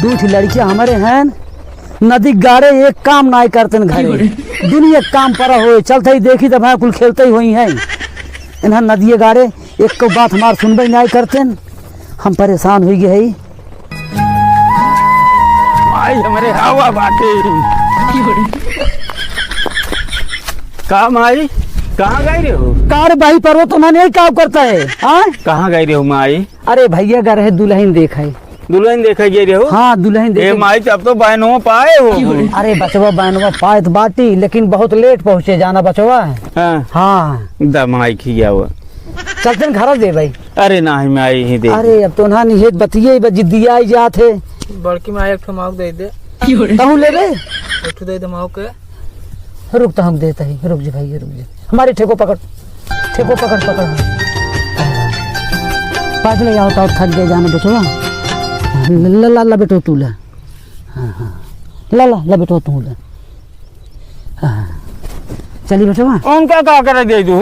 दो लड़कियां हमारे हैं नदी गाड़े एक काम ना करते घरे दुनिया काम पर हो चलते ही देखी तो भाई कुल खेलते ही हुई हैं इन्हें नदी गाड़े एक को बात हमार सुनबे नहीं करते हम परेशान हो गए भाई हमारे हवा बाटे काम आई कहाँ गई रे हो कार भाई पर वो तो मैंने यही काम करता है कहाँ गई रे हो माई अरे भैया गा रहे दुल्हन देखा है दुल्हन देखा गई रे हो हाँ दुल्हन ए माई अब तो बहनों पाए हो अरे बचवा बहनवा पाए तो बाटी लेकिन बहुत लेट पहुँचे जाना बचवा हाँ दमाई खिया हुआ चलते घर दे भाई अरे नहीं माई ही दे अरे अब तो ना नहीं बतिये जिद्दिया ही जाते बड़की माई एक ठो दे दे कहूँ ले ले एक ठो दे दे माऊ के रुक तो हम देते ही रुक जी भाई रुक जी हमारे ठेको पकड़ पकड़ पास ले जाओ तो थक गए जाना बचवा ला ला बेटो तू ला हाँ ला बेटो तू ला चली बचवा उनका क्या कर दे दू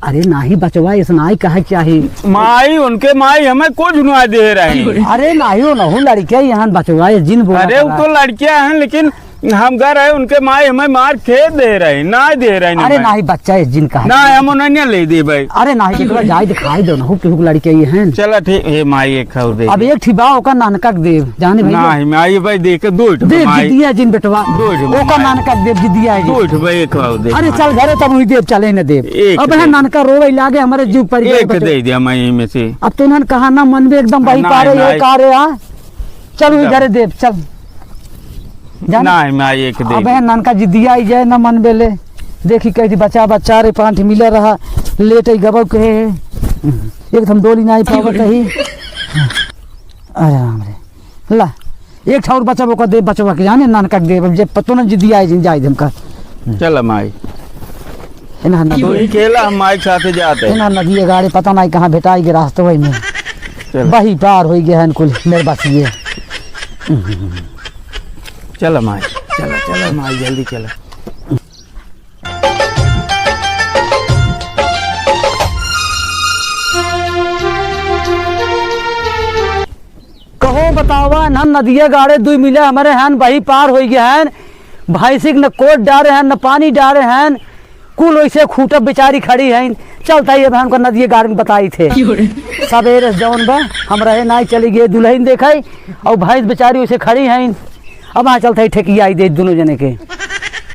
अरे नाही बचवा इतना ही कहा चाहिए माई उनके माई हमें कुछ ना दे रहे हैं अरे नाही हो ना हो लड़कियां यहाँ बचवा जिन बोला अरे वो तो लड़कियां हैं लेकिन हम घर है उनके माई हमें मार खेत दे रहे ना दे रहे अरे नहीं बच्चा है जिनका ना हम उन्हें ले दे भाई अरे नहीं बेटवा जाए दिखाई दो ना हो कि लड़के ये हैं चला ठीक है माई एक खाओ दे अब एक ठिबा ओका नानकक देव जाने भाई नहीं माई भाई देख दो देव जिदिया जिन बेटवा ओका नानकक देव जिदिया है दो भाई एक खाओ दे अरे चल घरे तब हुई देव चले न देव अब है नानका रोवे लागे हमारे जीव पर एक दे दिया माई में से अब तो उन्होंने कहा ना मन में एकदम वही पा रहे ये कारे चल हुई घरे देव चल नहीं माई एक दे अब है नानका जिदिया ही जाए ना मन बेले देखी कही बच्चा रे पांठ मिले रहा लेट ही गबो के एकदम डोली नहीं पावत ही अरे राम रे ला एक ठाउर बच्चा को दे बचवा के जाने नानका दे जे पतो न जिदिया ही जाए हम का चल माई ना ना तो खेला हम माई साथे जाते ना नदी गाड़ी पता नहीं कहां भेटाई के रास्ते वही में वही पार हो गया है कुल मेरे बस ये चलो माई चलो माई जल्दी चलो कहो बतावा न नदिया गाड़े दुई मिले हमारे हैं वही पार हो गए हैं भाई सिख न कोट डारे हैं न पानी डारे हैं कुल वैसे खूटब बेचारी खड़ी है चलता ही बहन को नदिया गाड़ में बताई थे सवेरे जौन बा हम रहे ना चली गए दुल्हन देखा और भैंस बेचारी वैसे खड़ी है अब वहाँ चलता ही ठेकिया आई दे दोनों जने के